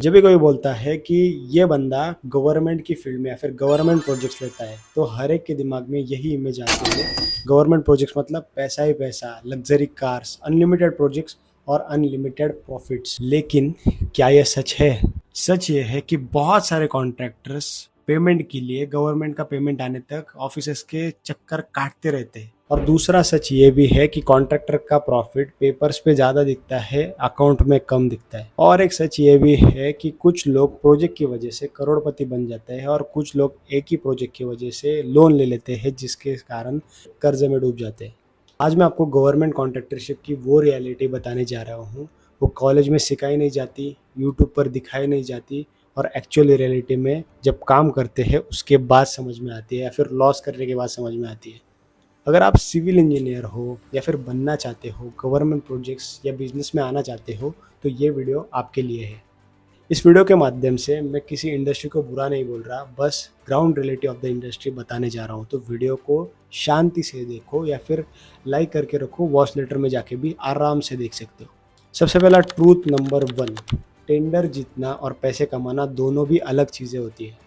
जब भी कोई बोलता है कि ये बंदा गवर्नमेंट की फील्ड में या फिर गवर्नमेंट प्रोजेक्ट्स लेता है, तो हर एक के दिमाग में यही इमेज आती है। गवर्नमेंट प्रोजेक्ट्स मतलब पैसा ही पैसा, लग्ज़री कार्स, अनलिमिटेड प्रोजेक्ट्स और अनलिमिटेड प्रॉफिट्स। लेकिन क्या ये सच है? सच ये है कि बहुत सारे कॉन्ट्रैक्टर्स पेमेंट के लिए गवर्नमेंट का पेमेंट आने तक ऑफिसेज़ के चक्कर काटते रहते हैं। और दूसरा सच ये भी है कि कॉन्ट्रैक्टर का प्रॉफिट पेपर्स पे ज़्यादा दिखता है, अकाउंट में कम दिखता है। और एक सच ये भी है कि कुछ लोग प्रोजेक्ट की वजह से करोड़पति बन जाते हैं और कुछ लोग एक ही प्रोजेक्ट की वजह से लोन ले लेते हैं, जिसके कारण कर्जे में डूब जाते हैं। आज मैं आपको गवर्नमेंट कॉन्ट्रैक्टरशिप की वो रियलिटी बताने जा रहा हूँ। वो कॉलेज में सिखाई नहीं जाती, यूट्यूब पर दिखाई नहीं जाती और एक्चुअली रियलिटी में जब काम करते हैं उसके बाद समझ में आती है या फिर लॉस करने के बाद समझ में आती है। अगर आप सिविल इंजीनियर हो या फिर बनना चाहते हो, गवर्नमेंट प्रोजेक्ट्स या बिजनेस में आना चाहते हो, तो ये वीडियो आपके लिए है। इस वीडियो के माध्यम से मैं किसी इंडस्ट्री को बुरा नहीं बोल रहा, बस ground reality of the industry बताने जा रहा हूँ। तो वीडियो को शांति से देखो या फिर लाइक करके रखो, वॉच लेटर में जाके भी आराम से देख सकते हो। सबसे पहला ट्रूथ नंबर 1, टेंडर जीतना और पैसे कमाना दोनों भी अलग चीज़ें होती है।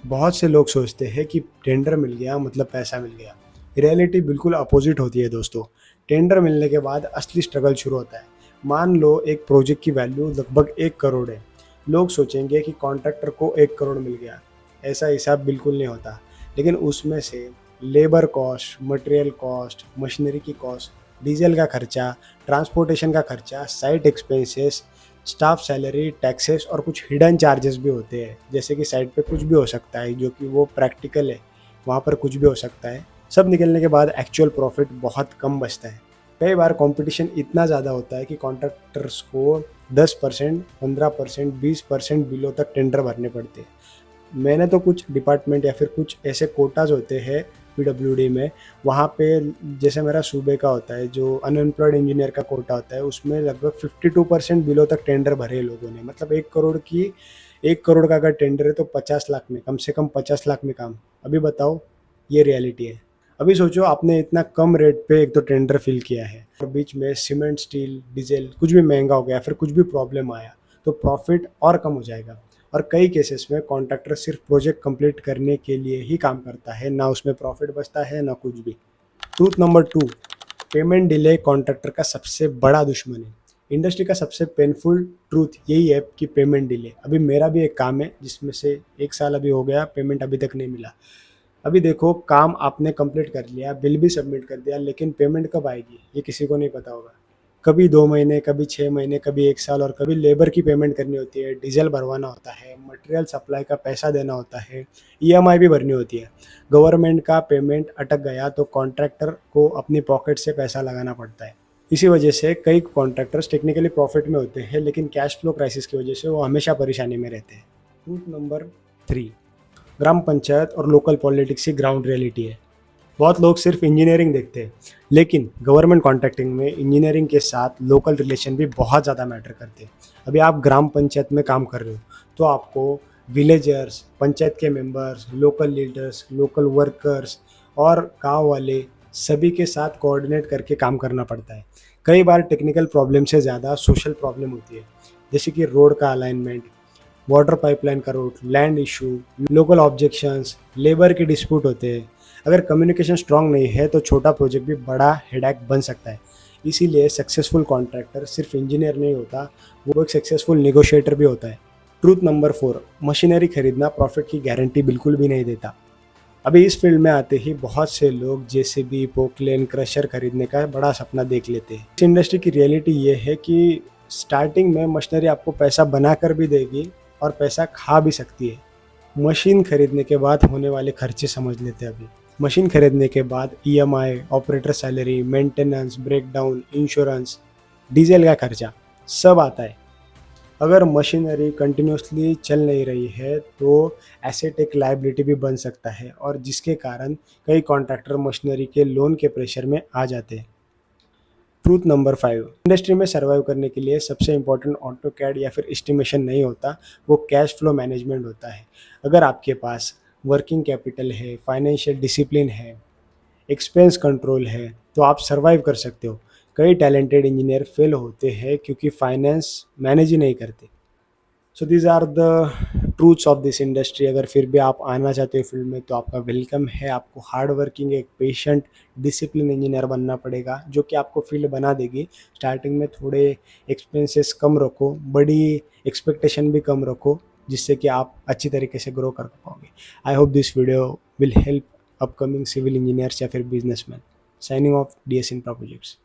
बहुत से लोग सोचते हैं कि टेंडर मिल गया मतलब पैसा मिल गया। रियलिटी बिल्कुल अपोजिट होती है दोस्तों। टेंडर मिलने के बाद असली स्ट्रगल शुरू होता है। मान लो एक प्रोजेक्ट की वैल्यू लगभग 1 करोड़ है। लोग सोचेंगे कि कॉन्ट्रैक्टर को 1 करोड़ मिल गया। ऐसा हिसाब बिल्कुल नहीं होता। लेकिन उसमें से labour cost, material cost, machinery की कॉस्ट, डीजल का खर्चा, ट्रांसपोर्टेशन का खर्चा, site expenses, staff salary, taxes और कुछ हिडन चार्जेस भी होते हैं। जैसे कि साइट पे कुछ भी हो सकता है, जो कि वो प्रैक्टिकल है, वहाँ पर कुछ भी हो सकता है। सब निकलने के बाद एक्चुअल प्रॉफिट बहुत कम बचता है। कई बार कंपटीशन इतना ज़्यादा होता है कि कॉन्ट्रैक्टर्स को 10%, 15%, 20% बिलो तक टेंडर भरने पड़ते हैं। मैंने तो कुछ डिपार्टमेंट या फिर कुछ ऐसे कोटाज होते हैं पीडब्ल्यूडी में, वहाँ पे जैसे मेरा सूबे का होता है, जो अनएम्प्लॉयड इंजीनियर का कोटा होता है, उसमें लगभग 52% बिलो तक टेंडर भरे लोगों ने। मतलब 1 करोड़ का अगर टेंडर है तो 50 लाख में, कम से कम 50 लाख में काम। अभी बताओ, ये रियलिटी है। अभी सोचो, आपने इतना कम रेट पे एक तो टेंडर फिल किया है और बीच में सीमेंट, स्टील, डीजल कुछ भी महंगा हो गया, फिर कुछ भी प्रॉब्लम आया, तो प्रॉफिट और कम हो जाएगा। और कई केसेस में कॉन्ट्रैक्टर सिर्फ प्रोजेक्ट कंप्लीट करने के लिए ही काम करता है, ना उसमें प्रॉफिट बचता है ना कुछ भी। Truth number 2, payment delay contractor का सबसे बड़ा दुश्मन है। इंडस्ट्री का सबसे पेनफुल ट्रूथ यही है कि पेमेंट डिले। अभी मेरा भी एक काम है जिसमें से 1 साल अभी हो गया, पेमेंट अभी तक नहीं मिला। अभी देखो, काम आपने कंप्लीट कर लिया, बिल भी सबमिट कर दिया, लेकिन पेमेंट कब आएगी ये किसी को नहीं पता होगा। कभी 2 महीने, कभी 6 महीने, कभी 1 साल, और कभी लेबर की पेमेंट करनी होती है, डीजल भरवाना होता है, मटेरियल सप्लाई का पैसा देना होता है, ईएमआई भी भरनी होती है। गवर्नमेंट का पेमेंट अटक गया तो कॉन्ट्रैक्टर को अपनी पॉकेट से पैसा लगाना पड़ता है। इसी वजह से कई कॉन्ट्रैक्टर्स टेक्निकली प्रॉफिट में होते हैं, लेकिन कैश फ्लो क्राइसिस की वजह से वो हमेशा परेशानी में रहते हैं। रूट नंबर 3, ग्राम पंचायत और लोकल पॉलिटिक्स की ग्राउंड रियलिटी है। बहुत लोग सिर्फ इंजीनियरिंग देखते हैं, लेकिन गवर्नमेंट कॉन्ट्रैक्टिंग में इंजीनियरिंग के साथ लोकल रिलेशन भी बहुत ज़्यादा मैटर करते हैं। अभी आप ग्राम पंचायत में काम कर रहे हो, तो आपको विलेजर्स, पंचायत के members, local leaders, local workers और गांव वाले सभी के साथ कोऑर्डिनेट करके काम करना पड़ता है। कई बार टेक्निकल प्रॉब्लम से ज़्यादा सोशल प्रॉब्लम होती है, जैसे कि रोड का अलाइनमेंट, वाटर पाइपलाइन का route, land issue, local objections, labour के डिस्प्यूट होते हैं। अगर कम्युनिकेशन स्ट्रांग नहीं है तो छोटा प्रोजेक्ट भी बड़ा हेडेक बन सकता है। इसीलिए सक्सेसफुल कॉन्ट्रैक्टर सिर्फ इंजीनियर नहीं होता, वो एक सक्सेसफुल नेगोशिएटर भी होता है। ट्रूथ नंबर 4, मशीनरी खरीदना प्रॉफिट की गारंटी बिल्कुल भी नहीं देता। अभी इस फील्ड में आते ही बहुत से लोग जेसीबी, पोकलेन, क्रशर खरीदने का बड़ा सपना देख लेते हैं। इस इंडस्ट्री की रियलिटी ये है कि स्टार्टिंग में मशीनरी आपको पैसा बनाकर भी देगी और पैसा खा भी सकती है। मशीन खरीदने के बाद होने वाले खर्चे समझ लेते हैं अभी। मशीन खरीदने के बाद EMI, operator salary, maintenance, breakdown, insurance, diesel का खर्चा सब आता है। अगर मशीनरी कंटिन्यूसली चल नहीं रही है तो एसेट एक लायबिलिटी भी बन सकता है, और जिसके कारण कई कॉन्ट्रैक्टर मशीनरी के लोन के प्रेशर में आ जाते हैं। ट्रूथ नंबर 5, इंडस्ट्री में सर्वाइव करने के लिए सबसे इंपॉर्टेंट ऑटो कैड या फिर एस्टिमेशन नहीं होता, वो कैश फ्लो मैनेजमेंट होता है। अगर आपके पास वर्किंग कैपिटल है, फाइनेंशियल डिसिप्लिन है, एक्सपेंस कंट्रोल है, तो आप सर्वाइव कर सकते हो। कई टैलेंटेड इंजीनियर फेल होते हैं क्योंकि फाइनेंस मैनेज ही नहीं करते। So these are the truths of this industry. अगर फिर भी आप आना चाहते हो फील्ड में तो आपका वेलकम है। आपको हार्ड वर्किंग, एक पेशेंट, डिसिप्लिन इंजीनियर बनना पड़ेगा, जो कि आपको फील्ड बना देगी। स्टार्टिंग में थोड़े एक्सपेंसेस कम रखो, बड़ी एक्सपेक्टेशन भी कम रखो, जिससे कि आप अच्छी तरीके से ग्रो कर पाओगे। I hope this video will help upcoming civil engineers या फिर businessman. Signing off, DS Infra Projects।